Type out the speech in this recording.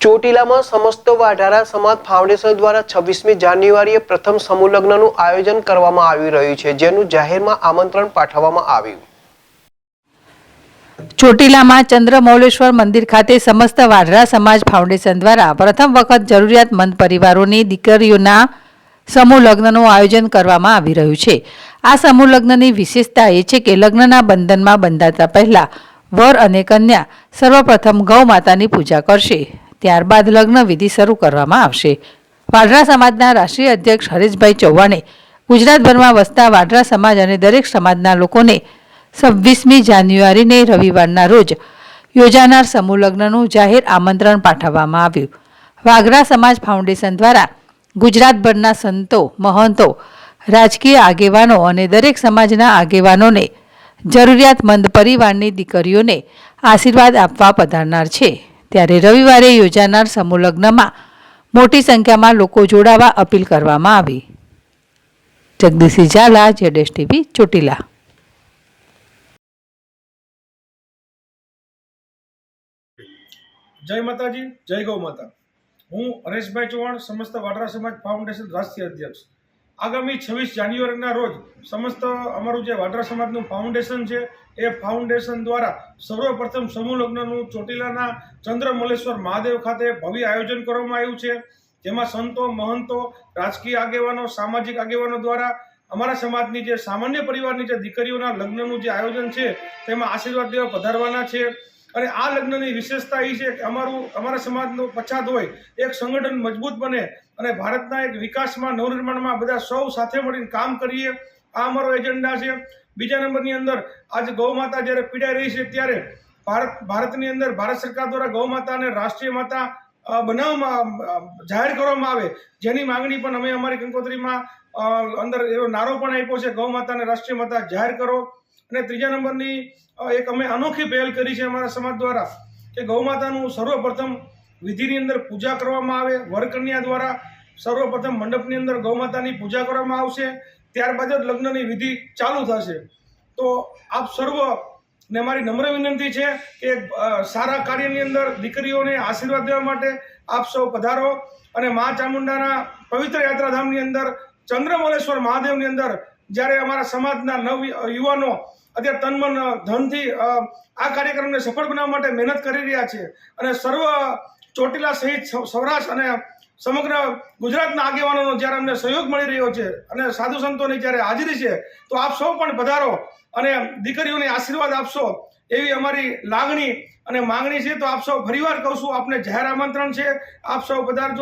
ચોટીલામાં સમસ્ત વાઢારા સમાજ ફાઉન્ડેશન દ્વારા 26મી જાન્યુઆરીએ પ્રથમ સમૂહ લગ્નનું આયોજન કરવામાં આવી રહ્યું છે, જેનું જાહેરમાં આમંત્રણ પાઠવવામાં આવ્યું. ચોટીલામાં ચંદ્રમૌલેશ્વર મંદિર ખાતે સમસ્ત વાઢારા સમાજ ફાઉન્ડેશન દ્વારા પ્રથમ વખત જરૂરિયાતમંદ પરિવારોની દીકરીઓના સમૂહ લગ્નનું આયોજન કરવામાં આવી રહ્યું છે. આ સમૂહ લગ્નની વિશેષતા એ છે કે લગ્નના બંધનમાં બંધાતા પહેલા વર અને કન્યા સર્વપ્રથમ ગૌ માતાની પૂજા કરશે. ત્યારબાદ લગ્ન વિધિ શરૂ કરવામાં આવશે. વાઢારા સમાજના રાષ્ટ્રીય અધ્યક્ષ હરેશભાઈ ચૌહાણે ગુજરાતભરમાં વસતા વાઢારા સમાજ અને દરેક સમાજના લોકોને 26મી જાન્યુઆરીને રવિવારના રોજ યોજાનાર સમૂહ લગ્નનું જાહેર આમંત્રણ પાઠવવામાં આવ્યું. વાઘરા સમાજ ફાઉન્ડેશન દ્વારા ગુજરાતભરના સંતો, મહંતો, રાજકીય આગેવાનો અને દરેક સમાજના આગેવાનોને જરૂરિયાતમંદ પરિવારની દીકરીઓને આશીર્વાદ આપવા પધારનાર છે. ત્યારે રવિવારે યોજાનાર સમૂહ લગ્નમાં મોટી સંખ્યામાં લોકો જોડાવા અપીલ કરવામાં આવી. જગદીશસિંહ ઝાલા, જેડેશ ટીવી, ચોટીલા. જય માતાજી, જય ગૌ માતા. હું હરેશભાઈ ચૌહાણ, સમસ્ત વાઢારા સમાજ ફાઉન્ડેશન રાષ્ટ્રીય અધ્યક્ષ. આગામી 26 જાન્યુઆરીના રોજ સમસ્ત અમારું જે વાઢારા સમાજનું ફાઉન્ડેશન છે એ ફાઉન્ડેશન દ્વારા સર્વપ્રથમ સમૂહ લગ્નનું ચોટીલાના ચંદ્રમૌલેશ્વર મહાદેવ ખાતે ભવ્ય આયોજન કરવામાં આવ્યું છે. જેમાં સંતો, મહંતો, રાજકીય આગેવાનો, સામાજિક આગેવાનો દ્વારા અમારા સમાજની જે સામાન્ય પરિવારની જે દીકરીઓના લગ્નનું જે આયોજન છે તેમાં આશીર્વાદ દેવા પધારવાના છે. અને આ લગ્નની વિશેષતા એ છે કે અમારા સમાજનો પછાત હોય એક સંગઠન મજબૂત બને અને ભારતના એક વિકાસમાં, નવનિર્માણમાં બધા સૌ સાથે મળીને કામ કરીએ, આ અમારો એજન્ડા છે. બીજા નંબરની અંદર આજે ગૌ માતા જ્યારે પીડાઈ રહી છે ત્યારે ભારતની અંદર ભારત સરકાર દ્વારા ગૌ માતાને રાષ્ટ્રીય માતા બનાવવામાં જાહેર કરવામાં આવે, જેની માંગણી પણ અમે અમારી કંકોત્રીમાં અંદર એવો નારો પણ આપ્યો છે, ગૌ માતાને રાષ્ટ્રીય માતા જાહેર કરો. અને ત્રીજા નંબરની એક અમે અનોખી પહેલ કરી છે અમારા સમાજ દ્વારા કે ગૌ માતાનું સર્વપ્રથમ વિધિની અંદર પૂજા કરવામાં આવે. વરકન્યા દ્વારા સર્વપ્રથમ મંડપની અંદર ગૌ માતાની પૂજા કરવામાં આવશે. ત્યારબાદ જ લગ્નની વિધિ ચાલુ થશે. તો આપ સર્વને મારી નમ્ર વિનંતી છે કે સારા કાર્યની અંદર દીકરીઓને આશીર્વાદ દેવા માટે આપ સૌ પધારો અને મા ચામુંડાના પવિત્ર યાત્રાધામની અંદર ચંદ્રમૌલેશ્વર મહાદેવની અંદર જ્યારે અમારા સમાજના નવ યુવાનો અત્યારે તનમન ધનથી આ કાર્યક્રમને સફળ બનાવવા માટે મહેનત કરી રહ્યા છે અને સર્વ ચોટીલા સહિત સૌરાષ્ટ્ર અને સમગ્ર ગુજરાતના આગેવાનોનો જ્યારે અમને સહયોગ મળી રહ્યો છે અને સાધુ સંતોની જ્યારે હાજરી છે, તો આપ સૌ પણ પધારો અને દીકરીઓને આશીર્વાદ આપશો એવી અમારી લાગણી અને માંગણી છે. તો આપ સૌ ફરીવાર કહું છું, આપને જાહેર આમંત્રણ છે, આપ સૌ પધારજો.